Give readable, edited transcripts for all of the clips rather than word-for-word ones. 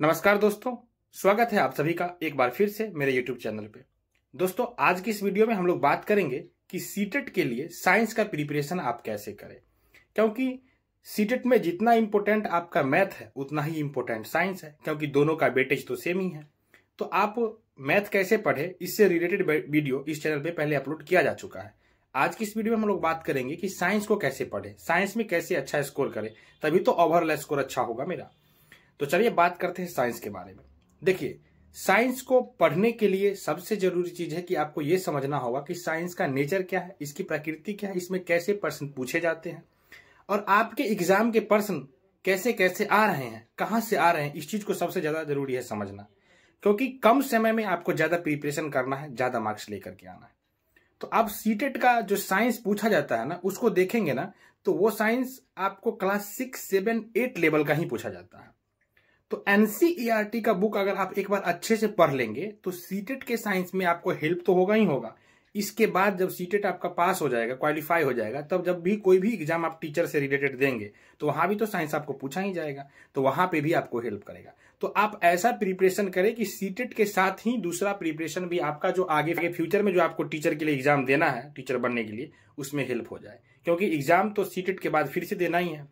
नमस्कार दोस्तों, स्वागत है आप सभी का एक बार फिर से मेरे YouTube चैनल पे। दोस्तों, आज की इस वीडियो में हम लोग बात करेंगे कि सीटेट के लिए साइंस का प्रिपरेशन आप कैसे करें, क्योंकि सीटेट में जितना इम्पोर्टेंट आपका मैथ है उतना ही इम्पोर्टेंट साइंस है, क्योंकि दोनों का वेटेज तो सेम ही है। तो आप मैथ कैसे पढ़े, इससे रिलेटेड वीडियो इस चैनल पे पहले अपलोड किया जा चुका है। आज की इस वीडियो में हम लोग बात करेंगे कि साइंस को कैसे पढ़े, साइंस में कैसे अच्छा स्कोर करें, तभी तो ओवरऑल स्कोर अच्छा होगा मेरा। तो चलिए बात करते हैं साइंस के बारे में। देखिए, साइंस को पढ़ने के लिए सबसे जरूरी चीज है कि आपको यह समझना होगा कि साइंस का नेचर क्या है, इसकी प्रकृति क्या है, इसमें कैसे प्रश्न पूछे जाते हैं और आपके एग्जाम के प्रश्न कैसे कैसे आ रहे हैं, कहां से आ रहे हैं। इस चीज को सबसे ज्यादा जरूरी है समझना, क्योंकि कम समय में आपको ज्यादा प्रिपरेशन करना है, ज्यादा मार्क्स लेकर के आना है। तो आप सीटेट का जो साइंस पूछा जाता है ना, उसको देखेंगे ना, तो वो साइंस आपको क्लास 6, 7, 8 लेवल का ही पूछा जाता है। तो एनसीईआरटी का बुक अगर आप एक बार अच्छे से पढ़ लेंगे तो सीटेट के साइंस में आपको हेल्प तो होगा ही होगा। इसके बाद जब सीटेट आपका पास हो जाएगा, क्वालिफाई हो जाएगा, तब जब भी कोई भी एग्जाम आप टीचर से रिलेटेड देंगे तो वहां भी तो साइंस आपको पूछा ही जाएगा, तो वहां पे भी आपको हेल्प करेगा। तो आप ऐसा प्रिपरेशन करें कि सीटेट के साथ ही दूसरा प्रिपरेशन भी आपका जो आगे फ्यूचर में जो आपको टीचर के लिए एग्जाम देना है, टीचर बनने के लिए, उसमें हेल्प हो जाए, क्योंकि एग्जाम तो सीटेट के बाद फिर से देना ही है।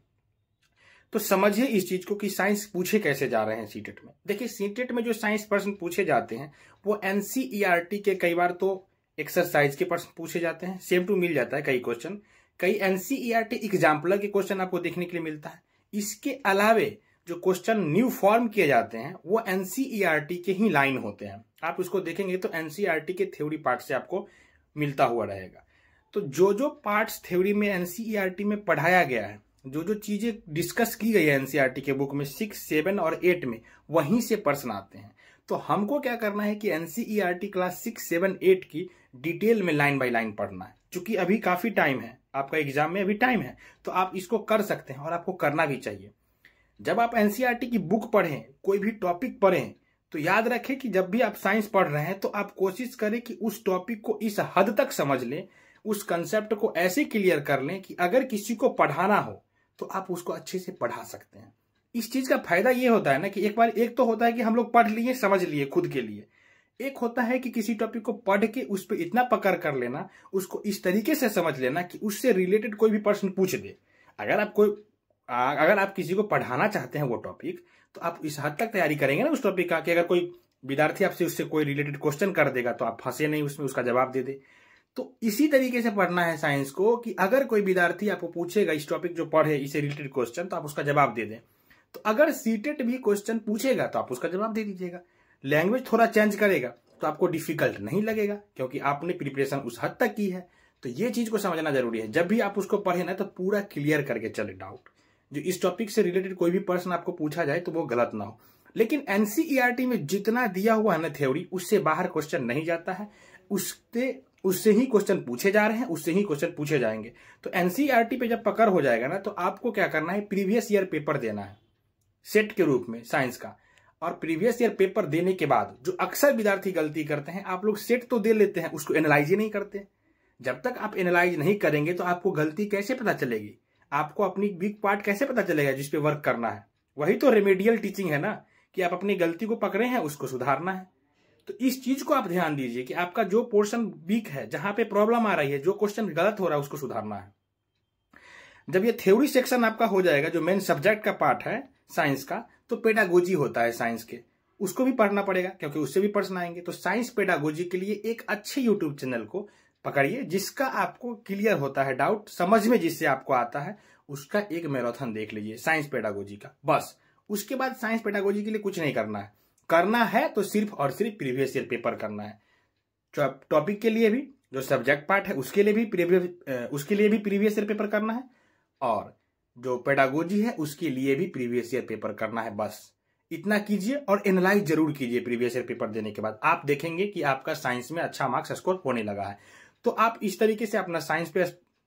तो समझिए इस चीज को कि साइंस पूछे कैसे जा रहे हैं सीटेट में। देखिए, सीटेट में जो साइंस प्रश्न पूछे जाते हैं वो एनसीईआरटी के, कई बार तो एक्सरसाइज के प्रश्न पूछे जाते हैं, सेम टू मिल जाता है कई क्वेश्चन। कई एनसीईआरटी एग्जाम्पलर के क्वेश्चन आपको देखने के लिए मिलता है। इसके अलावे जो क्वेश्चन न्यू फॉर्म किए जाते हैं वो एनसीईआरटी के ही लाइन होते हैं। आप उसको देखेंगे तो एनसीईआरटी के थ्योरी पार्ट से आपको मिलता हुआ रहेगा। तो जो जो पार्ट्स थ्योरी में एनसीईआरटी में पढ़ाया गया है, जो जो चीजें डिस्कस की गई है एनसीईआरटी के बुक में 6, 7 और 8 में, वहीं से प्रश्न आते हैं। तो हमको क्या करना है कि एनसीईआरटी क्लास 6, 7, 8 की डिटेल में लाइन बाय लाइन पढ़ना है। क्योंकि अभी काफी टाइम है, आपका एग्जाम में अभी टाइम है, तो आप इसको कर सकते हैं और आपको करना भी चाहिए। जब आप एनसीईआरटी की बुक पढ़ें, कोई भी टॉपिक पढ़ें, तो याद रखें कि जब भी आप साइंस पढ़ रहे हैं तो आप कोशिश करें कि उस टॉपिक को इस हद तक समझ लें, उस कंसेप्ट को ऐसे क्लियर कर लें कि अगर किसी को पढ़ाना हो तो आप उसको अच्छे से पढ़ा सकते हैं। इस चीज का फायदा ये होता है ना कि एक तो होता है कि हम लोग पढ़ लिए, समझ लिए खुद के लिए। एक होता है कि किसी टॉपिक को पढ़ के उस पर इतना पकड़ कर लेना, उसको इस तरीके से समझ लेना कि उससे रिलेटेड कोई भी प्रश्न पूछ दे। अगर आप किसी को पढ़ाना चाहते हैं वो टॉपिक, तो आप इस हद तक तैयारी करेंगे ना उस टॉपिक का कि अगर कोई विद्यार्थी आपसे उससे कोई रिलेटेड क्वेश्चन कर देगा तो आप फंसे नहीं उसमें, उसका जवाब दे दे। तो इसी तरीके से पढ़ना है साइंस को कि अगर कोई विद्यार्थी आपको पूछेगा इस टॉपिक जो पढ़े, इसे रिलेटेड क्वेश्चन, तो आप उसका जवाब दे दें। तो अगर सीटेट भी क्वेश्चन पूछेगा तो आप उसका जवाब दे दीजिएगा। लैंग्वेज थोड़ा चेंज करेगा तो आपको डिफिकल्ट नहीं लगेगा, क्योंकि आपने प्रिपरेशन उस हद तक की है। तो ये चीज को समझना जरूरी है। जब भी आप उसको पढ़े ना तो पूरा क्लियर करके चले डाउट, जो इस टॉपिक से रिलेटेड कोई भी प्रश्न आपको पूछा जाए तो वो गलत ना हो। लेकिन एनसीईआरटी में जितना दिया हुआ है ना थ्योरी, उससे बाहर क्वेश्चन नहीं जाता है। उससे ही क्वेश्चन पूछे जा रहे हैं, उससे ही क्वेश्चन पूछे जाएंगे। तो एनसीईआरटी पे जब पकड़ हो जाएगा ना, तो आपको क्या करना है, प्रीवियस ईयर पेपर देना है सेट के रूप में साइंस का। और प्रीवियस ईयर पेपर देने के बाद जो अक्सर विद्यार्थी गलती करते हैं, आप लोग सेट तो दे लेते हैं, उसको एनालाइज ही नहीं करते। जब तक आप एनालाइज नहीं करेंगे तो आपको गलती कैसे पता चलेगी, आपको अपनी वीक पार्ट कैसे पता चलेगा जिसपे वर्क करना है। वही तो रेमेडियल टीचिंग है ना, कि आप अपनी गलती को पकड़े हैं, उसको सुधारना है। तो इस चीज को आप ध्यान दीजिए कि आपका जो पोर्शन वीक है, जहां पे प्रॉब्लम आ रही है, जो क्वेश्चन गलत हो रहा है, उसको सुधारना है। जब ये थ्योरी सेक्शन आपका हो जाएगा, जो मेन सब्जेक्ट का पार्ट है साइंस का, तो पेडागोजी होता है साइंस के, उसको भी पढ़ना पड़ेगा, क्योंकि उससे भी प्रश्न आएंगे। तो साइंस पेडागोजी के लिए एक अच्छे यूट्यूब चैनल को पकड़िए, जिसका आपको क्लियर होता है डाउट, समझ में जिससे आपको आता है, उसका एक मैराथन देख लीजिए साइंस पेडागोजी का, बस। उसके बाद साइंस पेडागोजी के लिए कुछ नहीं करना है तो सिर्फ और सिर्फ प्रीवियस ईयर पेपर करना है। टॉपिक के लिए भी, जो सब्जेक्ट पार्ट है उसके लिए भी प्रीवियस ईयर पेपर करना है, और जो पेडागोजी है उसके लिए भी प्रीवियस ईयर पेपर करना है। बस इतना कीजिए और एनालाइज जरूर कीजिए। प्रीवियस ईयर पेपर देने के बाद आप देखेंगे कि आपका साइंस में अच्छा मार्क्स स्कोर होने लगा है। तो आप इस तरीके से अपना साइंस पे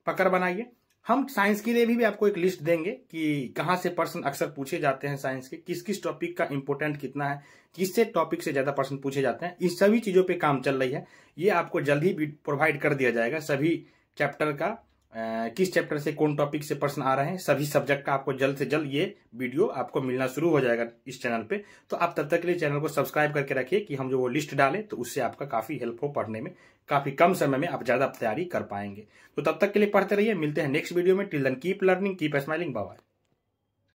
पकड़ बनाइए। हम साइंस के लिए भी आपको एक लिस्ट देंगे कि कहां से प्रश्न अक्सर पूछे जाते हैं साइंस के, किस किस टॉपिक का इंपोर्टेंट कितना है, किससे टॉपिक से ज्यादा प्रश्न पूछे जाते हैं। इस सभी चीजों पे काम चल रही है, ये आपको जल्द ही प्रोवाइड कर दिया जाएगा, सभी चैप्टर का किस चैप्टर से कौन टॉपिक से प्रश्न आ रहे हैं, सभी सब्जेक्ट का आपको जल्द से जल्द ये वीडियो आपको मिलना शुरू हो जाएगा इस चैनल पे। तो आप तब तक के लिए चैनल को सब्सक्राइब करके रखिए कि हम जो वो लिस्ट डालें तो उससे आपका काफी हेल्प हो पढ़ने में, काफी कम समय में आप ज्यादा तैयारी कर पाएंगे। तो तब तक के लिए पढ़ते रहिए, मिलते हैं नेक्स्ट वीडियो में। Till then keep learning, keep smiling, bye bye.